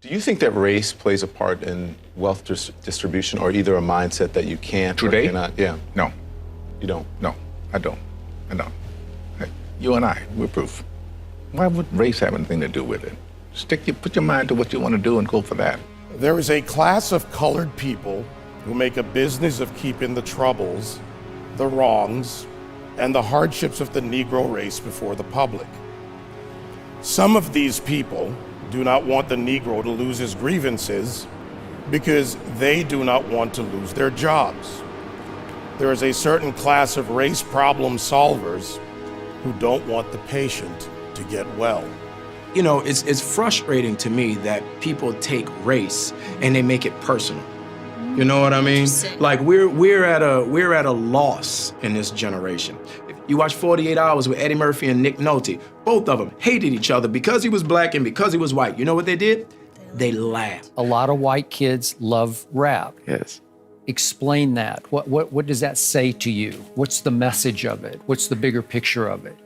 Do you think that race plays a part in wealth distribution, or either a mindset that you can't Today? or cannot? Yeah. No. You don't? No, I don't. Hey, you and I, we're proof. Why would race have anything to do with it? Put your mind to what you want to do and go for that. There is a class of colored people who make a business of keeping the troubles, the wrongs, and the hardships of the Negro race before the public. Some of these people do not want the Negro to lose his grievances because they do not want to lose their jobs. There is a certain class of race problem solvers who don't want the patient to get well. You know, it's frustrating to me that people take race and they make it personal. You know what I mean? Like we're at a loss in this generation. If you watch 48 Hours with Eddie Murphy and Nick Nolte, both of them hated each other because he was black and because he was white. You know what they did? They laughed. A lot of white kids love rap. Yes. Explain that. What does that say to you? What's the message of it? What's the bigger picture of it?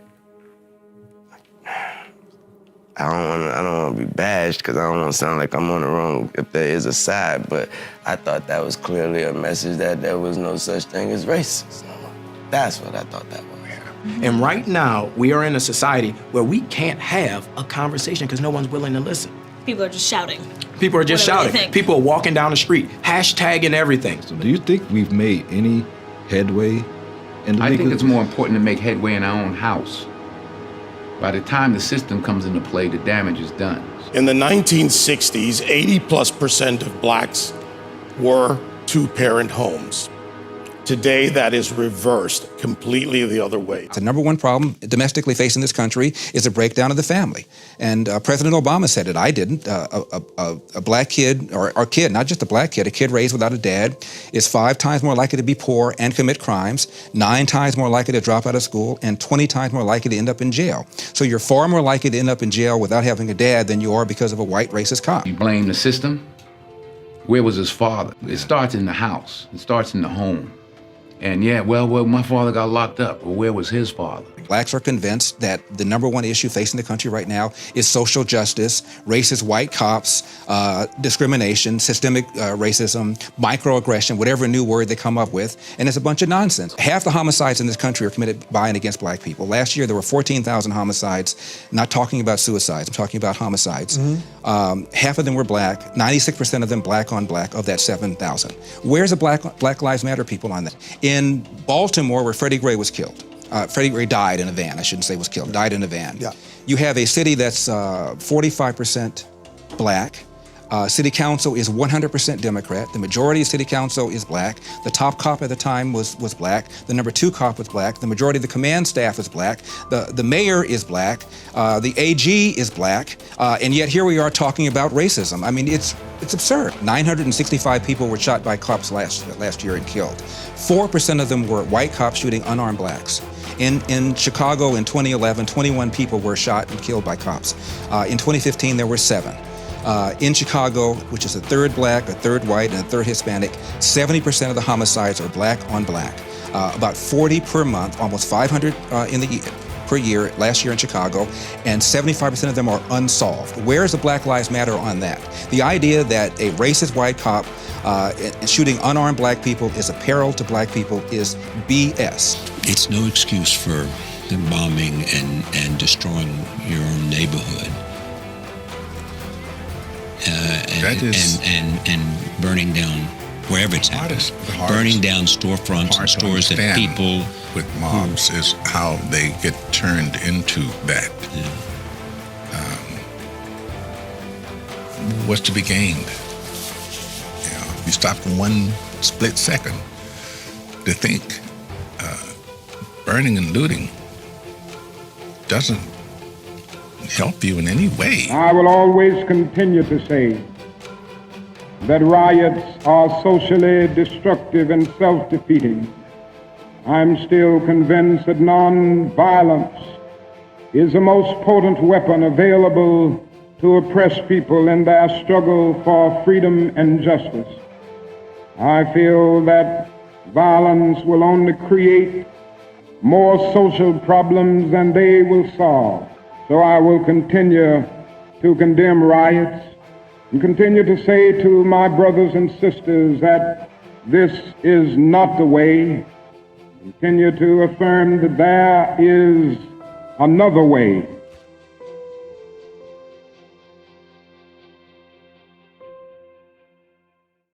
I don't want to be bashed because I don't want to sound like I'm on the wrong if there is a side, but I thought that was clearly a message that there was no such thing as racism. That's what I thought that was. And right now, we are in a society where we can't have a conversation because no one's willing to listen. People are just shouting. People are just shouting. People are walking down the street, hashtagging everything. So do you think we've made any headway in the I think it's more important to make headway in our own house. By the time the system comes into play, the damage is done. In the 1960s, 80+% of blacks were two-parent homes. Today, that is reversed completely the other way. The number one problem domestically facing this country is a breakdown of the family. And President Obama said it, I didn't. A black kid, or a kid, not just a black kid, a kid raised without a dad is 5 times more likely to be poor and commit crimes, 9 times more likely to drop out of school, and 20 times more likely to end up in jail. So you're far more likely to end up in jail without having a dad than you are because of a white racist cop. You blame the system? Where was his father? It starts in the house. It starts in the home. And yeah, well, my father got locked up. Well, where was his father? Blacks are convinced that the number one issue facing the country right now is social justice, racist white cops, discrimination, systemic racism, microaggression, whatever new word they come up with, and it's a bunch of nonsense. Half the homicides in this country are committed by and against black people. Last year, there were 14,000 homicides, not talking about suicides, I'm talking about homicides. Half of them were black, 96% of them black on black of that 7,000. Where's the Black Lives Matter people on that? In Baltimore, where Freddie Gray was killed, Freddie Gray died in a van, I shouldn't say was killed, died in a van. Yeah. You have a city that's 45% black. City council is 100% Democrat. The majority of city council is black. The top cop at the time was black. The number 2 cop was black. The majority of the command staff is black. The mayor is black. The AG is black. And yet here we are talking about racism. I mean, it's absurd. 965 people were shot by cops last year and killed. 4% of them were white cops shooting unarmed blacks. In Chicago in 2011, 21 people were shot and killed by cops. In 2015, there were 7. In Chicago, which is a third black, a third white, and a third Hispanic, 70% of the homicides are black on black. About 40 per month, almost 500 per year last year in Chicago, and 75% of them are unsolved. Where is the Black Lives Matter on that? The idea that a racist white cop shooting unarmed black people is a peril to black people is BS. It's no excuse for them bombing and destroying your own neighborhood. And burning down wherever it's happening. Burning down storefronts and stores that people with mobs is how they get turned into that. Yeah. What's to be gained? You stop for one split second to think. Burning and looting doesn't help you in any way. I will always continue to say that riots are socially destructive and self-defeating. I'm still convinced that non-violence is the most potent weapon available to oppress people in their struggle for freedom and justice. I feel that violence will only create more social problems than they will solve. So I will continue to condemn riots, and continue to say to my brothers and sisters that this is not the way. Continue to affirm that there is another way.